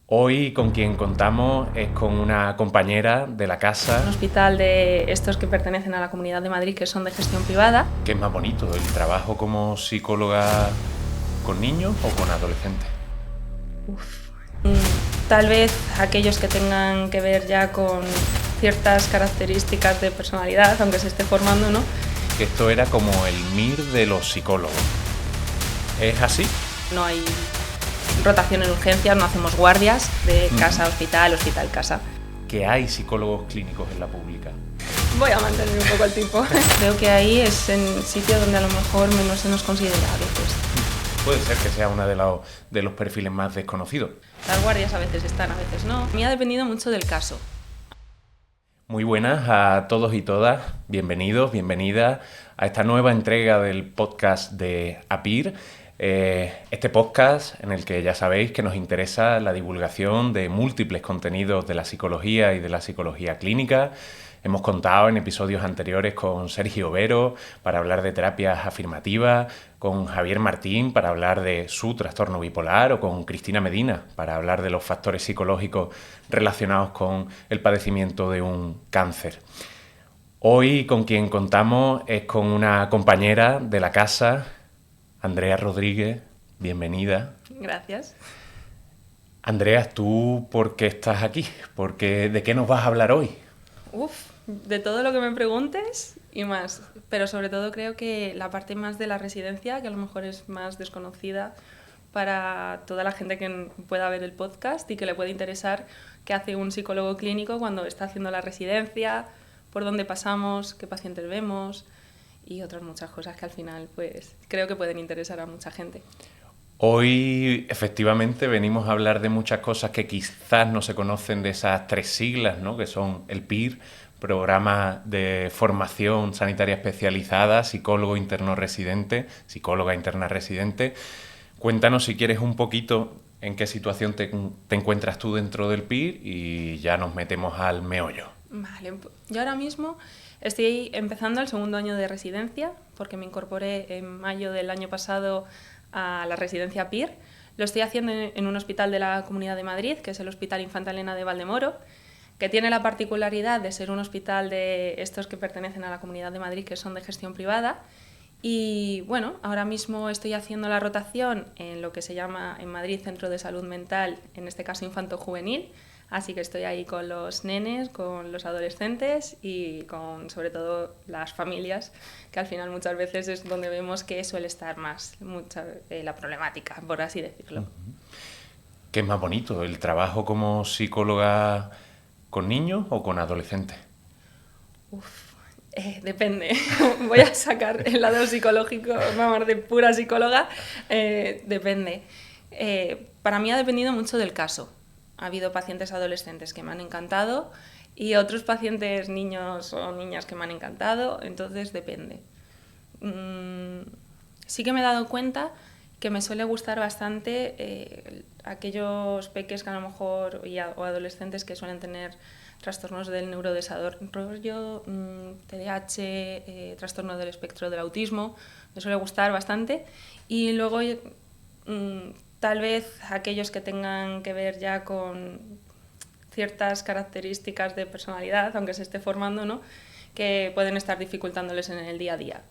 Hoy con quien contamos es con una compañera de la casa. Un hospital de estos que pertenecen a la Comunidad de Madrid, que son de gestión privada. ¿Qué es más bonito, el trabajo como psicóloga con niños o con adolescentes? Tal vez aquellos que tengan que ver ya con ciertas características de personalidad, aunque se esté formando, ¿no? Que esto era como el MIR de los psicólogos. ¿Es así? No hay rotación en urgencias, no hacemos guardias de casa a hospital, hospital casa. Que hay psicólogos clínicos en la pública. Voy a mantener un poco el tiempo. Creo que ahí es el sitio donde a lo mejor menos se nos considera a veces. Puede ser que sea uno de los perfiles más desconocidos. Las guardias a veces están, a veces no. Me ha dependido mucho del caso. Muy buenas a todos y todas, bienvenidos, bienvenidas a esta nueva entrega del podcast de APIR. Este podcast en el que ya sabéis que nos interesa la divulgación de múltiples contenidos de la psicología y de la psicología clínica. Hemos contado en episodios anteriores con Sergio Vero para hablar de terapias afirmativas, con Javier Martín para hablar de su trastorno bipolar o con Cristina Medina para hablar de los factores psicológicos relacionados con el padecimiento de un cáncer. Hoy con quien contamos es con una compañera de la casa, Andrea Rodríguez, bienvenida. Gracias. Andrea, ¿tú por qué estás aquí? ¿De qué nos vas a hablar hoy? De todo lo que me preguntes y más, pero sobre todo creo que la parte más de la residencia, que a lo mejor es más desconocida para toda la gente que pueda ver el podcast y que le puede interesar qué hace un psicólogo clínico cuando está haciendo la residencia, por dónde pasamos, qué pacientes vemos y otras muchas cosas que al final pues creo que pueden interesar a mucha gente. Hoy, efectivamente, venimos a hablar de muchas cosas que quizás no se conocen de esas tres siglas, ¿no? Que son el PIR, Programa de Formación Sanitaria Especializada, Psicólogo Interno Residente, Psicóloga Interna Residente. Cuéntanos, si quieres, un poquito en qué situación te encuentras tú dentro del PIR y ya nos metemos al meollo. Vale, yo ahora mismo estoy empezando el segundo año de residencia porque me incorporé en mayo del año pasado a la residencia PIR. Lo estoy haciendo en un hospital de la Comunidad de Madrid, que es el Hospital Infanta Elena de Valdemoro, que tiene la particularidad de ser un hospital de estos que pertenecen a la Comunidad de Madrid, que son de gestión privada. Y bueno, ahora mismo estoy haciendo la rotación en lo que se llama en Madrid Centro de Salud Mental, en este caso infanto-juvenil. Así que estoy ahí con los nenes, con los adolescentes y con sobre todo las familias, que al final muchas veces es donde vemos que suele estar más la problemática, por así decirlo. ¿Qué es más bonito, el trabajo como psicóloga con niños o con adolescentes? Depende. Voy a sacar el lado psicológico, vamos, de pura psicóloga. Depende. Para mí ha dependido mucho del caso. Ha habido pacientes adolescentes que me han encantado y otros pacientes niños o niñas que me han encantado, entonces depende. Sí que me he dado cuenta que me suele gustar bastante aquellos peques que a lo mejor o adolescentes que suelen tener trastornos del neurodesarrollo, TDAH, trastorno del espectro del autismo, me suele gustar bastante. Y luego tal vez aquellos que tengan que ver ya con ciertas características de personalidad, aunque se esté formando, ¿no?, que pueden estar dificultándoles en el día a día.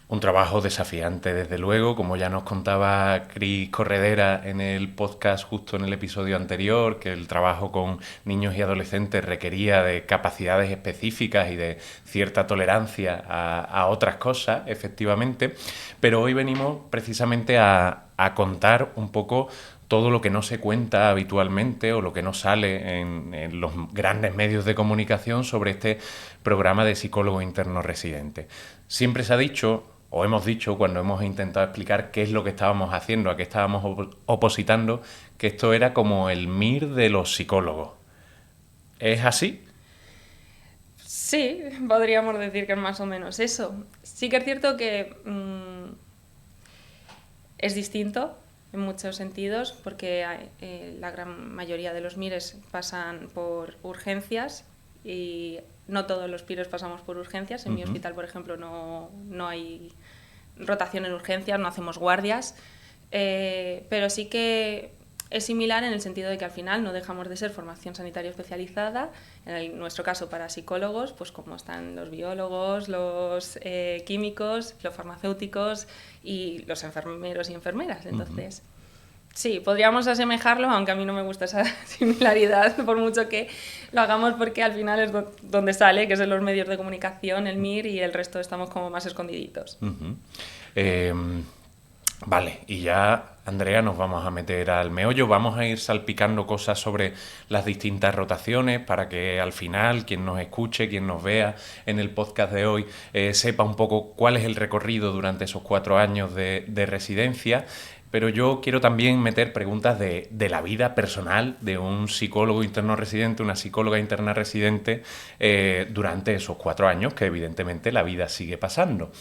Un trabajo desafiante, desde luego, como ya nos contaba Cris Corredera en el podcast justo en el episodio anterior, que el trabajo con niños y adolescentes requería de capacidades específicas y de cierta tolerancia a otras cosas, efectivamente. Pero hoy venimos precisamente a contar un poco todo lo que no se cuenta habitualmente o lo que no sale en los grandes medios de comunicación sobre este programa de psicólogo interno residente. Siempre se ha dicho, o hemos dicho cuando hemos intentado explicar qué es lo que estábamos haciendo, a qué estábamos opositando, que esto era como el MIR de los psicólogos. ¿Es así? Sí, podríamos decir que es más o menos eso. Sí que es cierto que es distinto en muchos sentidos porque la gran mayoría de los MIRes pasan por urgencias y no todos los PIRes pasamos por urgencias. En mi hospital, por ejemplo, no hay rotación en urgencias, no hacemos guardias, pero sí que es similar en el sentido de que al final no dejamos de ser formación sanitaria especializada, nuestro caso para psicólogos, pues como están los biólogos, los químicos, los farmacéuticos y los enfermeros y enfermeras. Entonces, sí, podríamos asemejarlo, aunque a mí no me gusta esa similaridad, por mucho que lo hagamos, porque al final es donde sale, que es en los medios de comunicación, el MIR, y el resto estamos como más escondiditos. Vale, y ya, Andrea, nos vamos a meter al meollo, vamos a ir salpicando cosas sobre las distintas rotaciones para que al final quien nos escuche, quien nos vea en el podcast de hoy, sepa un poco cuál es el recorrido durante esos 4 años de residencia. Pero yo quiero también meter preguntas de la vida personal de un psicólogo interno residente, una psicóloga interna residente, durante esos 4 años, que evidentemente la vida sigue pasando.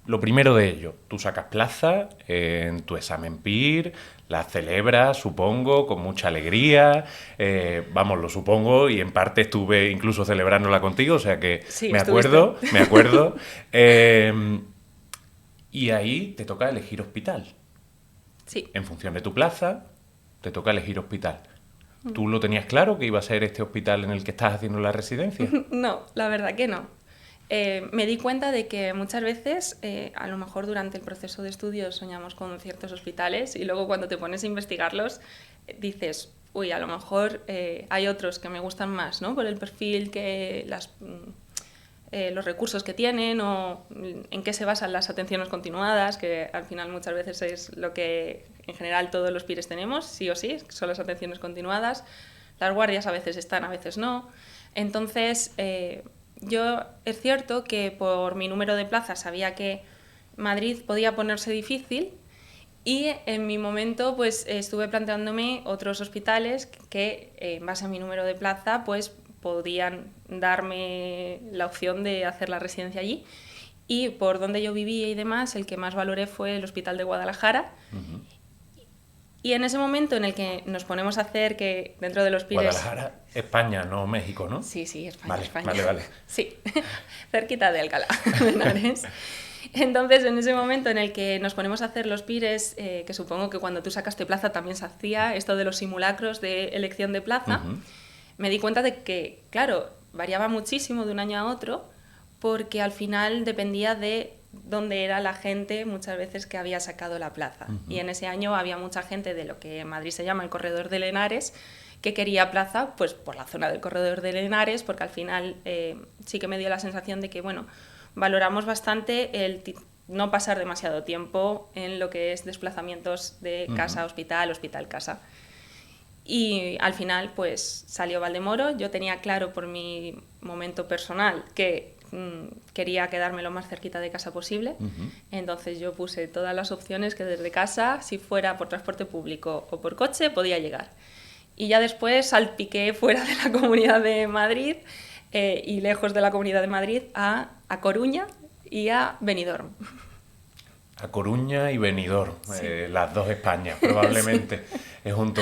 Lo primero de ello, tú sacas plaza en tu examen PIR, la celebras, supongo, con mucha alegría, vamos, lo supongo, y en parte estuve incluso celebrándola contigo, o sea que sí, me acuerdo. Y ahí te toca elegir hospital. Sí. En función de tu plaza, te toca elegir hospital. ¿Tú lo tenías claro que iba a ser este hospital en el que estás haciendo la residencia? No, la verdad que no. Me di cuenta de que muchas veces, a lo mejor durante el proceso de estudio soñamos con ciertos hospitales y luego cuando te pones a investigarlos dices, uy, a lo mejor hay otros que me gustan más, ¿no? Por el perfil, que los recursos que tienen o en qué se basan las atenciones continuadas, que al final muchas veces es lo que en general todos los PIRes tenemos, sí o sí, son las atenciones continuadas. Las guardias a veces están, a veces no. Entonces, yo es cierto que por mi número de plazas sabía que Madrid podía ponerse difícil y en mi momento pues estuve planteándome otros hospitales que en base a mi número de plaza pues podían darme la opción de hacer la residencia allí. Y por donde yo vivía y demás, el que más valoré fue el Hospital de Guadalajara. Uh-huh. Y en ese momento en el que nos ponemos a hacer, que dentro de los PIRes... Guadalajara, España, no México, ¿no? Sí, España, vale, España. Vale. Sí, cerquita de Alcalá de Henares. Entonces, en ese momento en el que nos ponemos a hacer los PIRes, que supongo que cuando tú sacaste plaza también se hacía esto de los simulacros de elección de plaza, uh-huh. Me di cuenta de que, claro, variaba muchísimo de un año a otro, porque al final dependía de dónde era la gente muchas veces que había sacado la plaza. Uh-huh. Y en ese año había mucha gente de lo que en Madrid se llama el Corredor de Henares, que quería plaza pues por la zona del Corredor de Henares, porque al final sí que me dio la sensación de que, bueno, valoramos bastante el no pasar demasiado tiempo en lo que es desplazamientos de casa a hospital, hospital-casa. Y al final pues salió Valdemoro. Yo tenía claro por mi momento personal que quería quedarme lo más cerquita de casa posible. Uh-huh. Entonces yo puse todas las opciones que desde casa, si fuera por transporte público o por coche, podía llegar. Y ya después salpiqué fuera de la Comunidad de Madrid y lejos de la Comunidad de Madrid a Coruña y a Benidorm. A Coruña y Benidorm, sí. Las dos Españas, probablemente, sí. Junto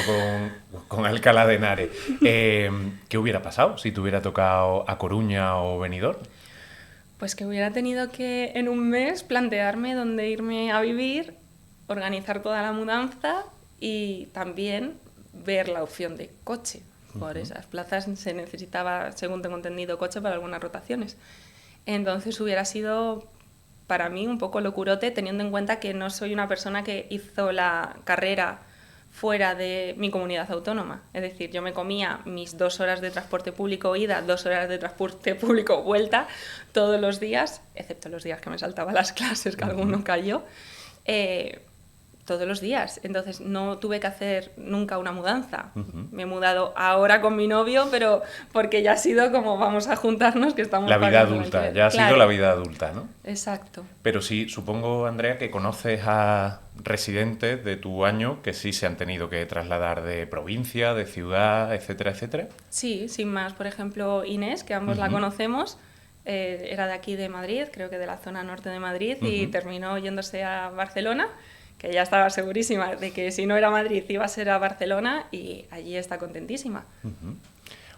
con Alcalá de Henares. ¿Qué hubiera pasado si te hubiera tocado a Coruña o Benidorm? Pues que hubiera tenido que en un mes plantearme dónde irme a vivir, organizar toda la mudanza y también ver la opción de coche. Por uh-huh. Esas plazas se necesitaba, según tengo entendido, coche para algunas rotaciones. Entonces hubiera sido para mí un poco locurote, teniendo en cuenta que no soy una persona que hizo la carrera fuera de mi comunidad autónoma. Es decir, yo me comía mis 2 horas de transporte público ida, 2 horas de transporte público vuelta, todos los días, excepto los días que me saltaba las clases, que alguno cayó, todos los días. Entonces no tuve que hacer nunca una mudanza. Uh-huh. Me he mudado ahora con mi novio, pero porque ya ha sido como vamos a juntarnos, que estamos... La vida adulta, ya ha sido la vida adulta, ¿no? Exacto. Pero sí, supongo, Andrea, que conoces a residentes de tu año que sí se han tenido que trasladar de provincia, de ciudad, etcétera, etcétera. Sí, sin más. Por ejemplo, Inés, que ambos uh-huh. la conocemos, era de aquí de Madrid, creo que de la zona norte de Madrid, uh-huh. y terminó yéndose a Barcelona, que ya estaba segurísima de que si no era Madrid iba a ser a Barcelona y allí está contentísima. Uh-huh.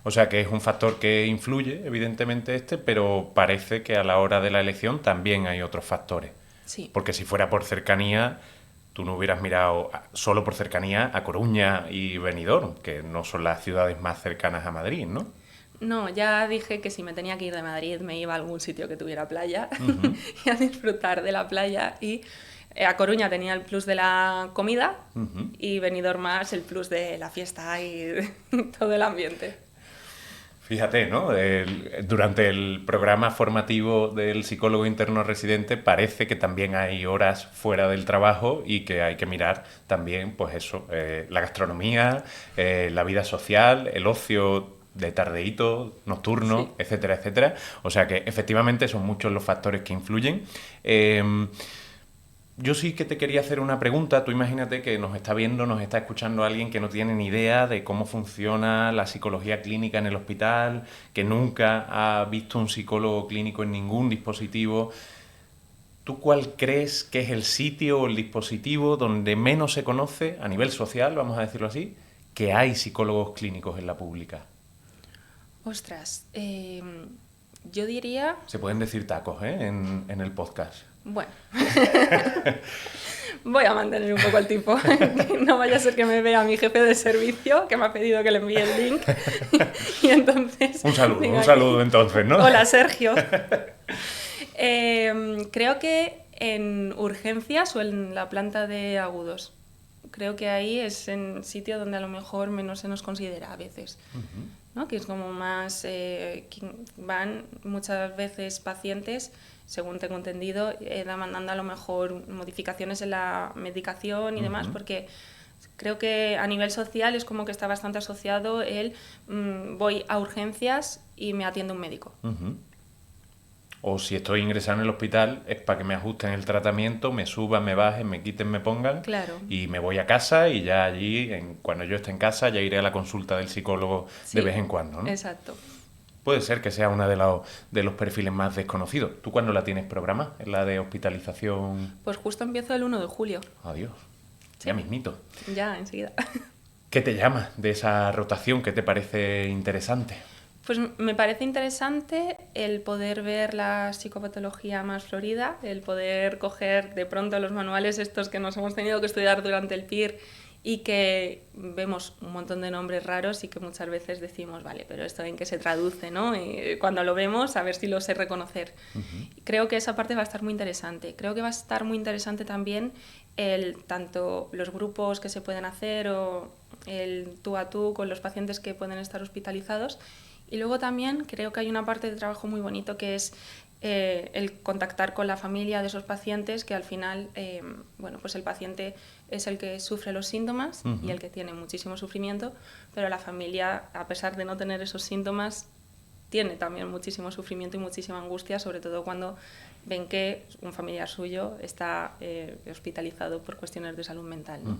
O sea que es un factor que influye, evidentemente pero parece que a la hora de la elección también hay otros factores. Sí. Porque si fuera por cercanía, tú no hubieras mirado solo por cercanía a Coruña y Benidorm, que no son las ciudades más cercanas a Madrid, ¿no? No, ya dije que si me tenía que ir de Madrid me iba a algún sitio que tuviera playa Ujú. y a disfrutar de la playa. Y a Coruña tenía el plus de la comida Ujú. y Benidorm más el plus de la fiesta y todo el ambiente. Fíjate, ¿no? Durante el programa formativo del psicólogo interno residente parece que también hay horas fuera del trabajo y que hay que mirar también, pues eso, la gastronomía, la vida social, el ocio de tardeíto, nocturno, Sí. etcétera, etcétera. O sea que efectivamente son muchos los factores que influyen. Yo sí que te quería hacer una pregunta. Tú imagínate que nos está viendo, nos está escuchando alguien que no tiene ni idea de cómo funciona la psicología clínica en el hospital, que nunca ha visto un psicólogo clínico en ningún dispositivo. ¿Tú cuál crees que es el sitio o el dispositivo donde menos se conoce, a nivel social, vamos a decirlo así, que hay psicólogos clínicos en la pública? Ostras, yo diría, Se pueden decir tacos, ¿eh? En el podcast. bueno, voy a mantener un poco el tipo, que no vaya a ser que me vea mi jefe de servicio, que me ha pedido que le envíe el link, y entonces... Un diga saludo que- entonces, ¿no? Hola, Sergio. Creo que en urgencias o en la planta de agudos. Creo que ahí es en sitio donde a lo mejor menos se nos considera a veces. ¿No? Que es como más, que van muchas veces pacientes, según tengo entendido, demandando a lo mejor modificaciones en la medicación y demás, porque creo que a nivel social es como que está bastante asociado el voy a urgencias y me atiende un médico. Ujú. O si estoy ingresado en el hospital es para que me ajusten el tratamiento, me suban, me bajen, me quiten, me pongan Claro. y me voy a casa y ya allí, cuando yo esté en casa, ya iré a la consulta del psicólogo de Sí, vez en cuando, ¿no? exacto. Puede ser que sea uno de los perfiles más desconocidos. ¿Tú cuándo la tienes programada? ¿Es la de hospitalización? Pues justo empiezo el 1 de julio, Adiós. Sí. Ya mismito. ya enseguida. ¿Qué te llama de esa rotación? ¿Qué te parece interesante? Pues me parece interesante el poder ver la psicopatología más florida, el poder coger de pronto los manuales estos que nos hemos tenido que estudiar durante el PIR y que vemos un montón de nombres raros y que muchas veces decimos, vale, pero esto en qué se traduce, ¿no? Y cuando lo vemos, a ver si lo sé reconocer. Creo que esa parte va a estar muy interesante. Creo que va a estar muy interesante también tanto los grupos que se pueden hacer o el tú a tú con los pacientes que pueden estar hospitalizados. Y luego también creo que hay una parte de trabajo muy bonito que es el contactar con la familia de esos pacientes, que al final, bueno, pues el paciente es el que sufre los síntomas y el que tiene muchísimo sufrimiento, pero la familia, a pesar de no tener esos síntomas, tiene también muchísimo sufrimiento y muchísima angustia, sobre todo cuando ven que un familiar suyo está hospitalizado por cuestiones de salud mental, ¿no?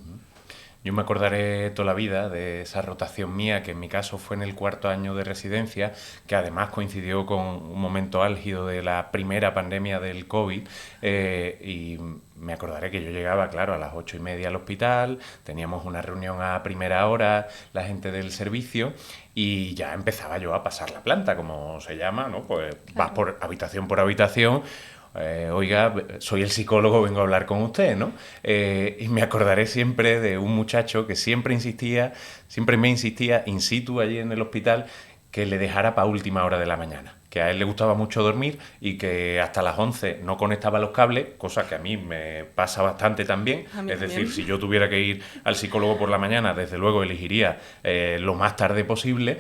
Yo me acordaré toda la vida de esa rotación mía, que en mi caso fue en el 4.º año de residencia, que además coincidió con un momento álgido de la primera pandemia del COVID, y me acordaré que yo llegaba, claro, a las 8:30 al hospital, teníamos una reunión a primera hora, la gente del servicio, y ya empezaba yo a pasar la planta, como se llama, ¿no? Pues vas por habitación, oiga, soy el psicólogo, vengo a hablar con usted, ¿no? Y me acordaré siempre de un muchacho que siempre me insistía in situ allí en el hospital, que le dejara para última hora de la mañana, que a él le gustaba mucho dormir y que hasta las 11 no conectaba los cables, cosa que a mí me pasa bastante también. A mí Es también. decir, si yo tuviera que ir al psicólogo por la mañana, desde luego elegiría lo más tarde posible,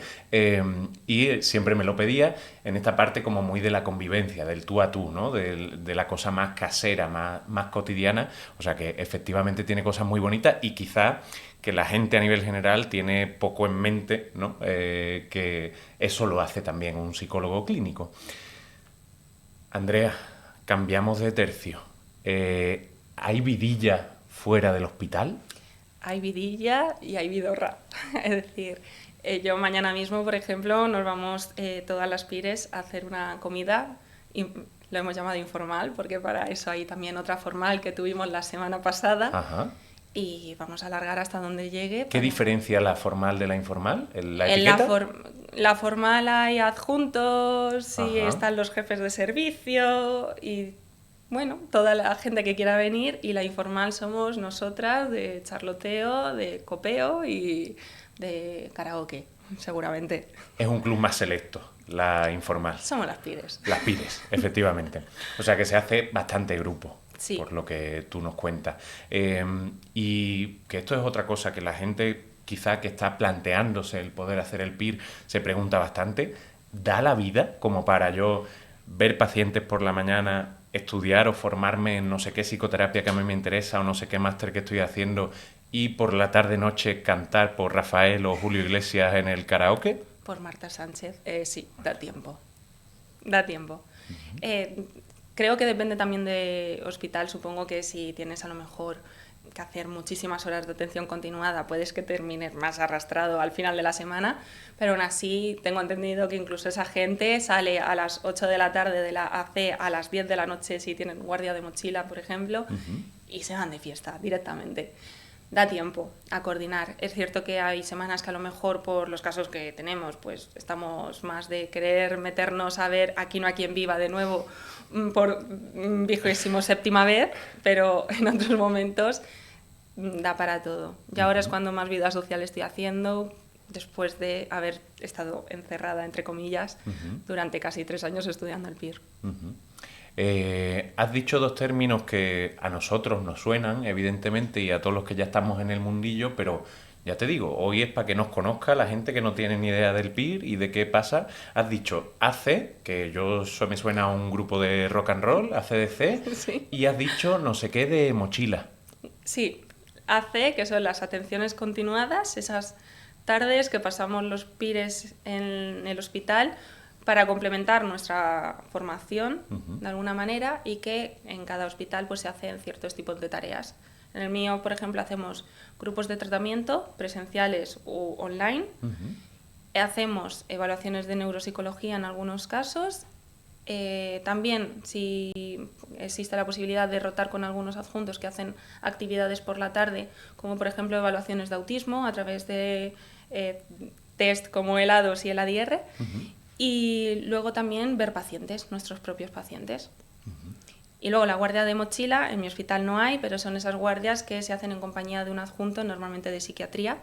y siempre me lo pedía en esta parte como muy de la convivencia, del tú a tú, ¿no? De la cosa más casera, más cotidiana. O sea que efectivamente tiene cosas muy bonitas y quizá que la gente a nivel general tiene poco en mente, ¿no? Que eso lo hace también un psicólogo clínico. Andrea, cambiamos de tercio. ¿Hay vidilla fuera del hospital? Hay vidilla y hay vidorra. Es decir, yo mañana mismo, por ejemplo, nos vamos todas las pires a hacer una comida, y lo hemos llamado informal, porque para eso hay también otra formal que tuvimos la semana pasada. Ajá. Y vamos a alargar hasta donde llegue. ¿Qué diferencia la formal de la informal? ¿La En etiqueta? la formal hay adjuntos y Ajá. están los jefes de servicio y bueno, toda la gente que quiera venir, y la informal somos nosotras, de charloteo, de copeo y de karaoke, seguramente. Es un club más selecto, la informal. Somos las pires. Las pires, efectivamente. O sea que se hace bastante grupo, Sí. por lo que tú nos cuentas. Y que esto es otra cosa que la gente quizá que está planteándose el poder hacer el PIR se pregunta bastante. ¿Da la vida como para yo ver pacientes por la mañana, estudiar o formarme en no sé qué psicoterapia que a mí me interesa o no sé qué máster que estoy haciendo y por la tarde-noche cantar por Rafael o Julio Iglesias en el karaoke? Por Marta Sánchez, sí, da tiempo. Da tiempo. Creo que depende también de hospital. Supongo que si tienes a lo mejor que hacer muchísimas horas de atención continuada, puedes que termines más arrastrado al final de la semana, pero aún así tengo entendido que incluso esa gente sale a las 8 de la tarde de la AC a las 10 de la noche si tienen guardia de mochila, por ejemplo, y se van de fiesta directamente. Da tiempo a coordinar. Es cierto que hay semanas que a lo mejor por los casos que tenemos, pues estamos más de querer meternos a ver Aquí no hay quien viva de nuevo por 27ª vez, pero en otros momentos da para todo. Y ahora es cuando más vida social estoy haciendo, después de haber estado encerrada, entre comillas, durante casi 3 años estudiando el PIR. Has dicho dos términos que a nosotros nos suenan, evidentemente, y a todos los que ya estamos en el mundillo, pero ya te digo, hoy es para que nos conozca la gente que no tiene ni idea del PIR y de qué pasa. Has dicho AC, que eso me suena a un grupo de rock and roll, AC/DC, Sí. y has dicho no sé qué de mochila. Sí, AC, que son las atenciones continuadas, esas tardes que pasamos los PIRes en el hospital para complementar nuestra formación de alguna manera, y que en cada hospital pues se hacen ciertos tipos de tareas. En el mío, por ejemplo, hacemos grupos de tratamiento presenciales u online, hacemos evaluaciones de neuropsicología en algunos casos. También, si existe la posibilidad de rotar con algunos adjuntos que hacen actividades por la tarde, como por ejemplo evaluaciones de autismo a través de test como el A2 y el ADR, y luego también ver pacientes, nuestros propios pacientes. Y luego la guardia de mochila, en mi hospital no hay, pero son esas guardias que se hacen en compañía de un adjunto, normalmente de psiquiatría,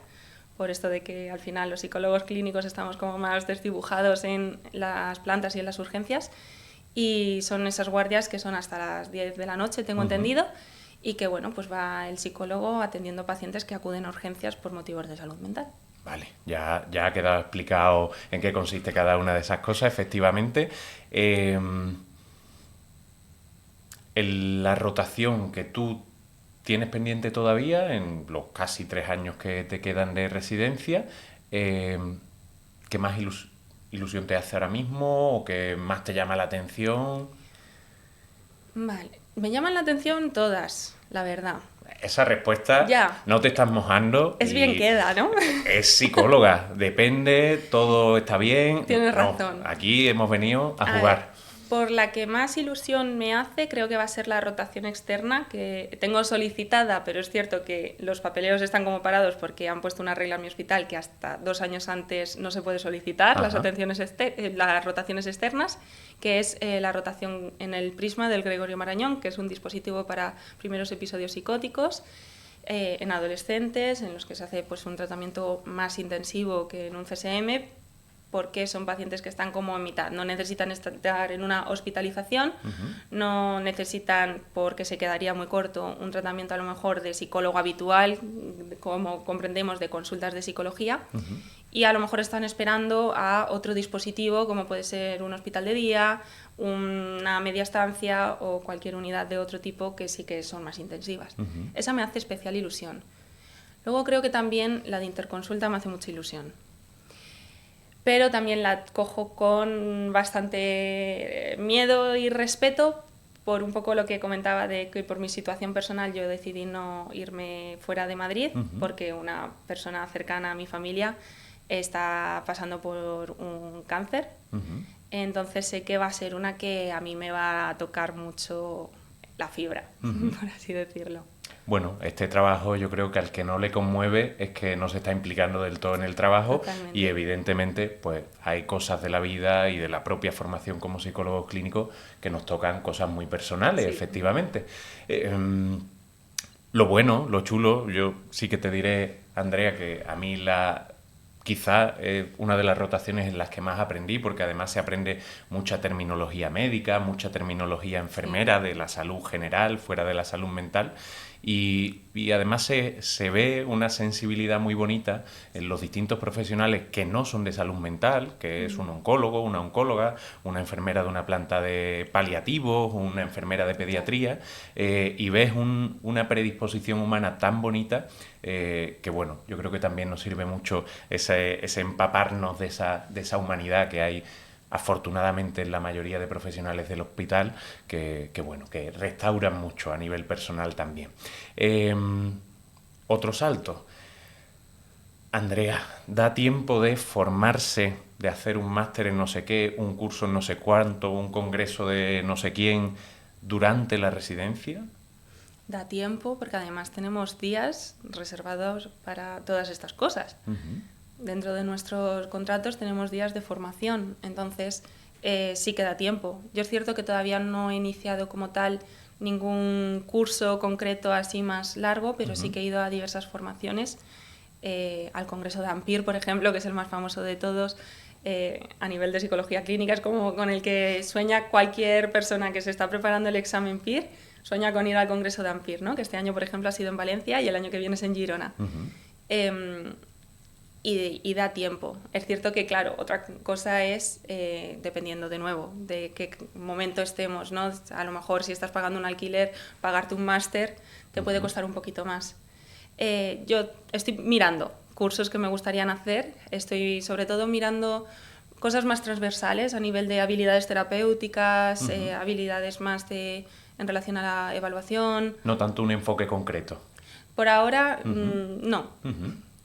por esto de que al final los psicólogos clínicos estamos como más desdibujados en las plantas y en las urgencias, y son esas guardias que son hasta las 10 de la noche, tengo entendido, y que bueno, pues va el psicólogo atendiendo pacientes que acuden a urgencias por motivos de salud mental. Vale, ya ha quedado explicado en qué consiste cada una de esas cosas, efectivamente. La rotación que tú tienes pendiente todavía, en los casi 3 años que te quedan de residencia, ¿qué más ilusión te hace ahora mismo o qué más te llama la atención? Vale, me llaman la atención todas, la verdad. Esa respuesta Ya. no te estás mojando. Es bien queda, ¿no? Es psicóloga, depende, todo está bien. Tienes No, razón. aquí hemos venido a A jugar. ver, por la que más ilusión me hace, creo que va a ser la rotación externa, que tengo solicitada, pero es cierto que los papeleos están como parados porque han puesto una regla en mi hospital que hasta 2 años antes no se puede solicitar las rotaciones externas, que es la rotación en el Prisma del Gregorio Marañón, que es un dispositivo para primeros episodios psicóticos en adolescentes, en los que se hace pues un tratamiento más intensivo que en un CSM, porque son pacientes que están como en mitad, no necesitan estar en una hospitalización, no necesitan, porque se quedaría muy corto, un tratamiento a lo mejor de psicólogo habitual, como comprendemos, de consultas de psicología, y a lo mejor están esperando a otro dispositivo, como puede ser un hospital de día, una media estancia o cualquier unidad de otro tipo que sí que son más intensivas. Esa me hace especial ilusión. Luego creo que también la de interconsulta me hace mucha ilusión, pero también la cojo con bastante miedo y respeto por un poco lo que comentaba de que por mi situación personal yo decidí no irme fuera de Madrid, porque una persona cercana a mi familia está pasando por un cáncer. Entonces sé que va a ser una que a mí me va a tocar mucho la fibra, por así decirlo. bueno, este trabajo yo creo que al que no le conmueve es que no se está implicando del todo en el trabajo. Totalmente. Y evidentemente pues hay cosas de la vida y de la propia formación como psicólogos clínicos que nos tocan cosas muy personales, Sí. efectivamente. Lo bueno, lo chulo, yo sí que te diré, Andrea, que a mí quizá una de las rotaciones en las que más aprendí, porque además se aprende mucha terminología médica, mucha terminología enfermera de la salud general, fuera de la salud mental, y además se ve una sensibilidad muy bonita en los distintos profesionales que no son de salud mental, que es un oncólogo, una oncóloga, una enfermera de una planta de paliativos, una enfermera de pediatría, y ves una predisposición humana tan bonita que bueno, yo creo que también nos sirve mucho ese empaparnos de esa humanidad que hay afortunadamente en la mayoría de profesionales del hospital bueno, que restauran mucho a nivel personal también. Otro salto. Andrea, ¿da tiempo de formarse, de hacer un máster en no sé qué, un curso en no sé cuánto, un congreso de no sé quién durante la residencia? Da tiempo porque además tenemos días reservados para todas estas cosas. Dentro de nuestros contratos tenemos días de formación, entonces sí que da tiempo. Yo es cierto que todavía no he iniciado como tal ningún curso concreto así más largo, pero sí que he ido a diversas formaciones, al Congreso de AMPIR, por ejemplo, que es el más famoso de todos, a nivel de psicología clínica, es como con el que sueña cualquier persona que se está preparando el examen PIR, sueña con ir al Congreso de AMPIR, ¿no? Que este año, por ejemplo, ha sido en Valencia y el año que viene es en Girona. Y da tiempo. Es cierto que, claro, otra cosa es, dependiendo de nuevo, de qué momento estemos, ¿no? A lo mejor si estás pagando un alquiler, pagarte un máster te puede costar un poquito más. Yo estoy mirando cursos que me gustarían hacer, estoy sobre todo mirando cosas más transversales a nivel de habilidades terapéuticas, habilidades más en relación a la evaluación. No tanto un enfoque concreto. Por ahora, no.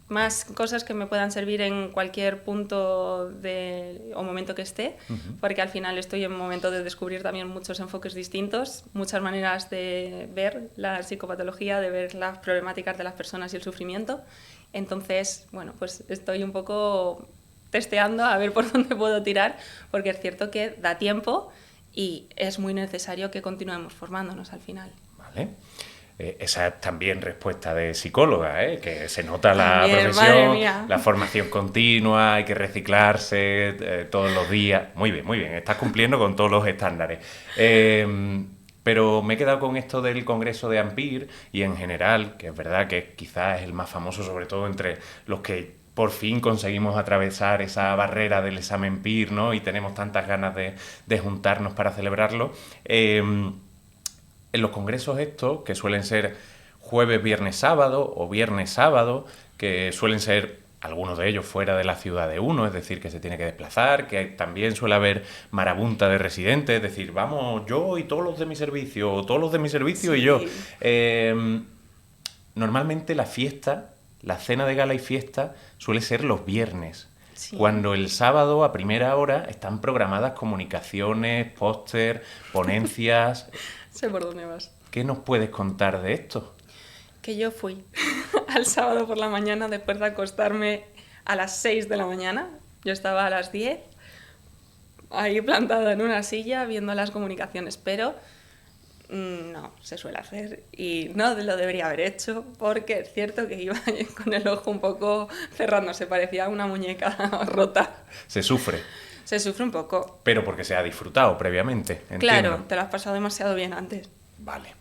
Más cosas que me puedan servir en cualquier punto o momento que esté, porque al final estoy en un momento de descubrir también muchos enfoques distintos, muchas maneras de ver la psicopatología, de ver las problemáticas de las personas y el sufrimiento. Entonces, bueno, pues estoy un poco testeando a ver por dónde puedo tirar, porque es cierto que da tiempo y es muy necesario que continuemos formándonos al final. Vale. Esa es también respuesta de psicóloga, que se nota También, la profesión, mía. la formación continua, hay que reciclarse todos los días. Muy bien, estás cumpliendo con todos los estándares. Pero me he quedado con esto del Congreso de AMPIR y en general, que es verdad que quizás es el más famoso, sobre todo entre los que por fin conseguimos atravesar esa barrera del examen PIR, ¿no? Y tenemos tantas ganas de juntarnos para celebrarlo. En los congresos estos, que suelen ser jueves, viernes, sábado o viernes, sábado, que suelen ser algunos de ellos fuera de la ciudad de uno, es decir, que se tiene que desplazar, que también suele haber marabunta de residentes, es decir, vamos yo y todos los de mi servicio, o todos los de mi servicio Sí. y yo. Normalmente la fiesta, la cena de gala y fiesta suele ser los viernes. Sí. Cuando el sábado a primera hora están programadas comunicaciones, póster, ponencias. Sé por dónde vas. ¿Qué nos puedes contar de esto? Que yo fui al sábado por la mañana después de acostarme a las 6 de la mañana. Yo estaba a las 10, ahí plantada en una silla viendo las comunicaciones, pero no se suele hacer y no lo debería haber hecho porque es cierto que iba con el ojo un poco cerrándose, parecía una muñeca rota. Se sufre, Se sufre un poco. pero porque se ha disfrutado previamente, entiendo. Claro, te lo has pasado demasiado bien antes. Vale.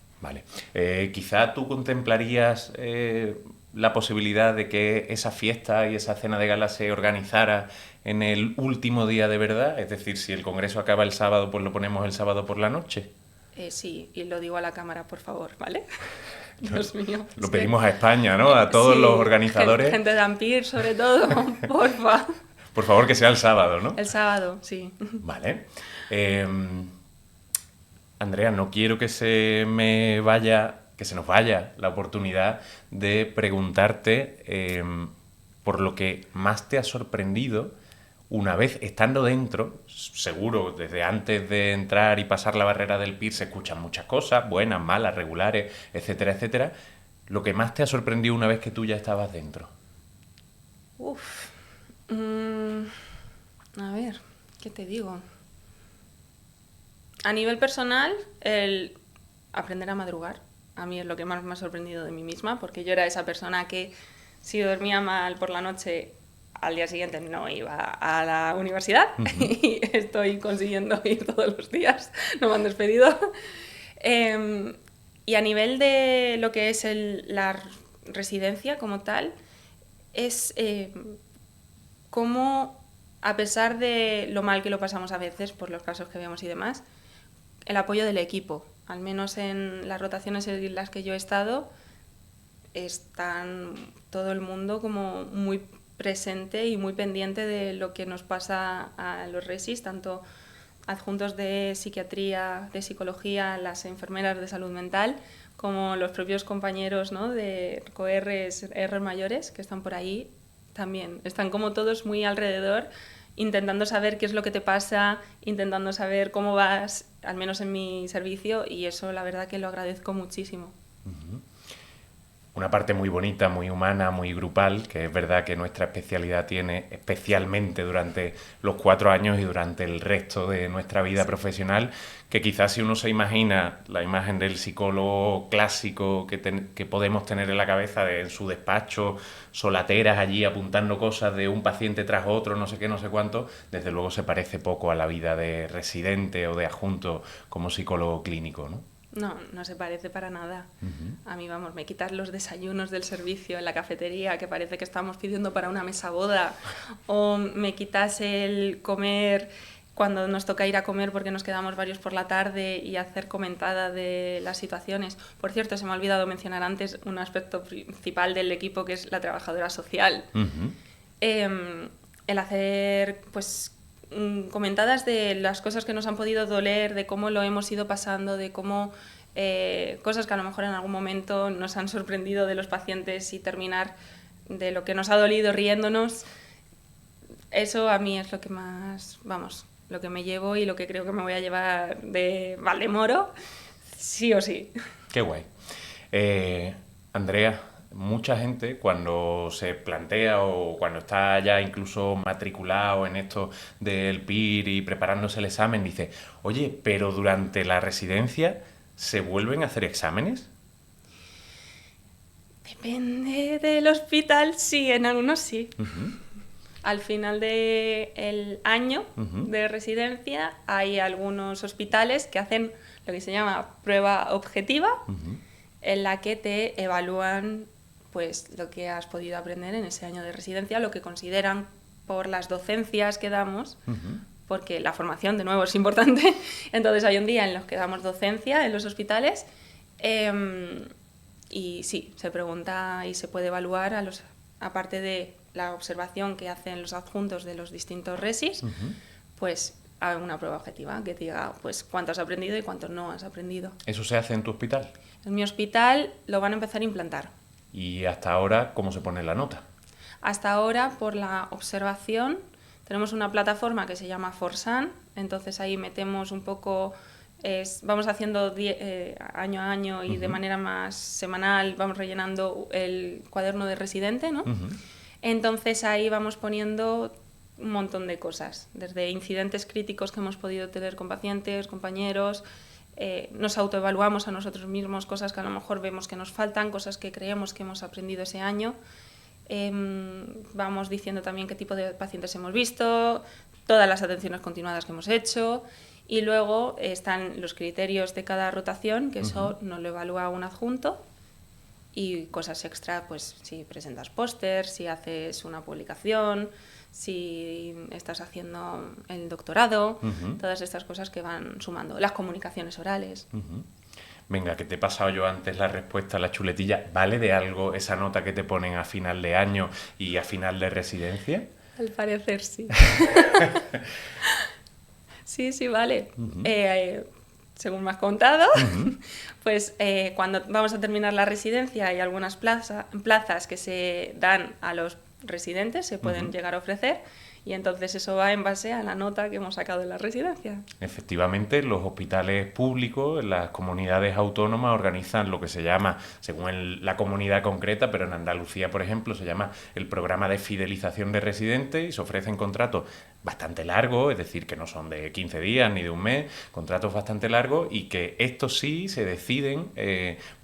Quizá tú contemplarías la posibilidad de que esa fiesta y esa cena de gala se organizara en el último día de verdad, es decir, si el congreso acaba el sábado, pues lo ponemos el sábado por la noche. Sí, y lo digo a la cámara, por favor, ¿vale? Dios mío. Lo pedimos a España, ¿no? A todos los organizadores. Gente de AMPIR, sobre todo, porfa. Por favor, que sea el sábado, ¿no? El sábado, sí. Vale. Andrea, no quiero que se nos vaya la oportunidad de preguntarte por lo que más te ha sorprendido una vez estando dentro. Seguro, desde antes de entrar y pasar la barrera del PIR se escuchan muchas cosas, buenas, malas, regulares, etcétera, etcétera. lo que más te ha sorprendido una vez que tú ya estabas dentro. A ver, ¿qué te digo? A nivel personal, el aprender a madrugar. A mí es lo que más me ha sorprendido de mí misma, porque yo era esa persona que si dormía mal por la noche, al día siguiente no iba a la universidad. Y estoy consiguiendo ir todos los días, no me han despedido. Y a nivel de lo que es la residencia como tal, es cómo, a pesar de lo mal que lo pasamos a veces por los casos que vemos y demás, el apoyo del equipo, al menos en las rotaciones en las que yo he estado, están todo el mundo como muy presente y muy pendiente de lo que nos pasa a los resis, tanto adjuntos de psiquiatría, de psicología, las enfermeras de salud mental, como los propios compañeros, ¿no?, de COERs, R mayores que están por ahí, también están como todos muy alrededor, intentando saber qué es lo que te pasa, intentando saber cómo vas, al menos en mi servicio, y eso la verdad que lo agradezco muchísimo. Una parte muy bonita, muy humana, muy grupal, que es verdad que nuestra especialidad tiene, especialmente durante los 4 años y durante el resto de nuestra vida profesional, que quizás si uno se imagina la imagen del psicólogo clásico que podemos tener en la cabeza en su despacho, solateras allí apuntando cosas de un paciente tras otro, no sé qué, no sé cuánto, desde luego se parece poco a la vida de residente o de adjunto como psicólogo clínico, ¿no? No, no se parece para nada. A mí, vamos, me quitas los desayunos del servicio en la cafetería, que parece que estamos pidiendo para una mesa boda, o me quitas el comer cuando nos toca ir a comer porque nos quedamos varios por la tarde y hacer comentada de las situaciones. Por cierto, se me ha olvidado mencionar antes un aspecto principal del equipo, que es la trabajadora social. El hacer, pues, comentadas de las cosas que nos han podido doler, de cómo lo hemos ido pasando, de cómo cosas que a lo mejor en algún momento nos han sorprendido de los pacientes y terminar de lo que nos ha dolido riéndonos. Eso a mí es lo que más, vamos, lo que me llevo y lo que creo que me voy a llevar de Valdemoro, sí o sí. Qué guay. Andrea, mucha gente cuando se plantea o cuando está ya incluso matriculado en esto del PIR y preparándose el examen dice, oye, pero durante la residencia ¿se vuelven a hacer exámenes? Depende del hospital, sí, en algunos sí. Al final del año de residencia hay algunos hospitales que hacen lo que se llama prueba objetiva, en la que te evalúan pues lo que has podido aprender en ese año de residencia, lo que consideran por las docencias que damos, porque la formación, de nuevo, es importante. Entonces hay un día en los que damos docencia en los hospitales y sí, se pregunta y se puede evaluar, aparte de la observación que hacen los adjuntos de los distintos resis, pues hay una prueba objetiva que te diga pues cuánto has aprendido y cuánto no has aprendido. ¿Eso se hace en tu hospital? En mi hospital lo van a empezar a implantar. ¿Y hasta ahora cómo se pone la nota? Hasta ahora, por la observación, tenemos una plataforma que se llama Forsan, entonces ahí metemos un poco, vamos haciendo año a año y de manera más semanal, vamos rellenando el cuaderno de residente, ¿no? Entonces ahí vamos poniendo un montón de cosas, desde incidentes críticos que hemos podido tener con pacientes, compañeros, nos autoevaluamos a nosotros mismos, cosas que a lo mejor vemos que nos faltan, cosas que creemos que hemos aprendido ese año. Vamos diciendo también qué tipo de pacientes hemos visto, todas las atenciones continuadas que hemos hecho, y luego están los criterios de cada rotación, que eso nos lo evalúa un adjunto, y cosas extra, pues si presentas póster, si haces una publicación, si estás haciendo el doctorado, todas estas cosas que van sumando, las comunicaciones orales. Venga, que te he pasado yo antes la respuesta a la chuletilla. ¿Vale de algo esa nota que te ponen a final de año y a final de residencia? Al parecer sí. Sí, vale. Según me has contado, pues cuando vamos a terminar la residencia hay algunas plazas que se dan a los residentes, se pueden llegar a ofrecer, Y entonces eso va en base a la nota que hemos sacado en la residencia. Efectivamente, los hospitales públicos, las comunidades autónomas organizan lo que se llama, según la comunidad concreta, pero en Andalucía, por ejemplo, se llama el programa de fidelización de residentes y se ofrecen contratos bastante largos, es decir, que no son de 15 días ni de un mes, contratos bastante largos y que estos sí se deciden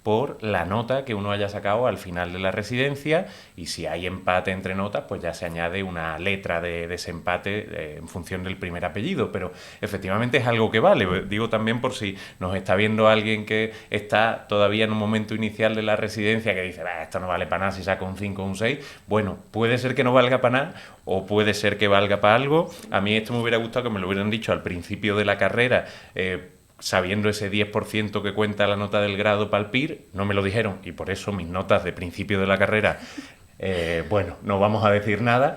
por la nota que uno haya sacado al final de la residencia y si hay empate entre notas, pues ya se añade una letra de ese empate en función del primer apellido, pero efectivamente es algo que vale. Digo también por si nos está viendo alguien que está todavía en un momento inicial de la residencia que dice, esto no vale para nada si saco un 5 o un 6, bueno, puede ser que no valga para nada o puede ser que valga para algo. A mí esto me hubiera gustado que me lo hubieran dicho al principio de la carrera, sabiendo ese 10% que cuenta la nota del grado para el PIR, no me lo dijeron y por eso mis notas de principio de la carrera, bueno, no vamos a decir nada,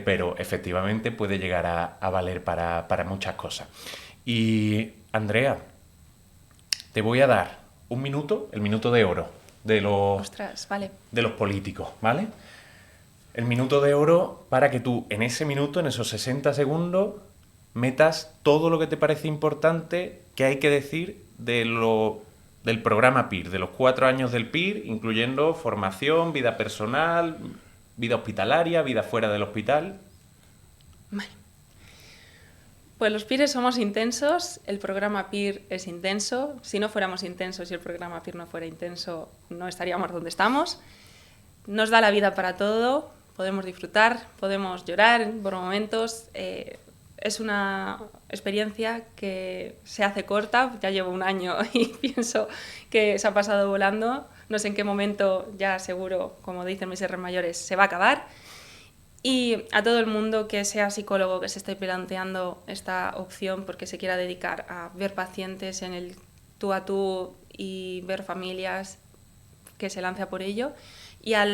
pero efectivamente puede llegar a valer para muchas cosas. Y Andrea, te voy a dar un minuto, el minuto de oro de Ostras, vale. de los políticos, ¿vale? El minuto de oro para que tú en ese minuto, en esos 60 segundos, metas todo lo que te parece importante que hay que decir del programa PIR, de los 4 años del PIR, incluyendo formación, vida personal, vida hospitalaria, vida fuera del hospital. Vale. Pues los PIRes somos intensos, el programa PIR es intenso. Si no fuéramos intensos y el programa PIR no fuera intenso, no estaríamos donde estamos. Nos da la vida para todo, podemos disfrutar, podemos llorar por momentos. Es una experiencia que se hace corta, ya llevo un año y pienso que se ha pasado volando. No sé en qué momento, ya seguro, como dicen mis hermanos mayores, se va a acabar. Y a todo el mundo que sea psicólogo, que se esté planteando esta opción porque se quiera dedicar a ver pacientes en el tú a tú y ver familias, que se lance a por ello. Y a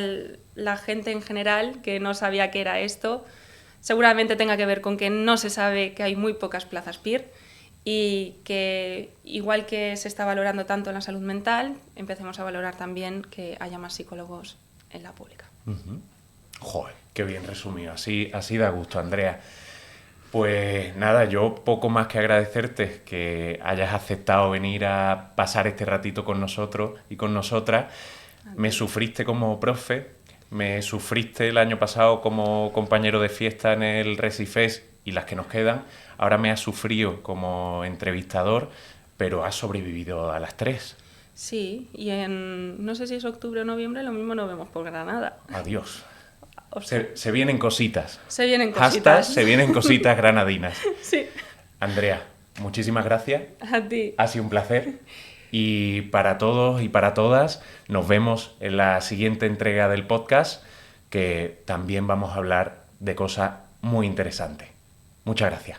la gente en general que no sabía qué era esto, seguramente tenga que ver con que no se sabe que hay muy pocas plazas PIR y que igual que se está valorando tanto en la salud mental, empecemos a valorar también que haya más psicólogos en la pública. Uh-huh. Joder, qué bien resumido. Así da gusto, Andrea. Pues nada, yo poco más que agradecerte que hayas aceptado venir a pasar este ratito con nosotros y con nosotras. Me sufriste como profe, me sufriste el año pasado como compañero de fiesta en el Resifest y las que nos quedan. Ahora me has sufrido como entrevistador, pero has sobrevivido a las 3. Sí, y no sé si es octubre o noviembre, lo mismo nos vemos por Granada. Adiós. Se vienen cositas. Se vienen cositas. Hashtag se vienen cositas granadinas. Sí. Andrea, muchísimas gracias. A ti. Ha sido un placer. Y para todos y para todas, nos vemos en la siguiente entrega del podcast, que también vamos a hablar de cosas muy interesantes. Muchas gracias.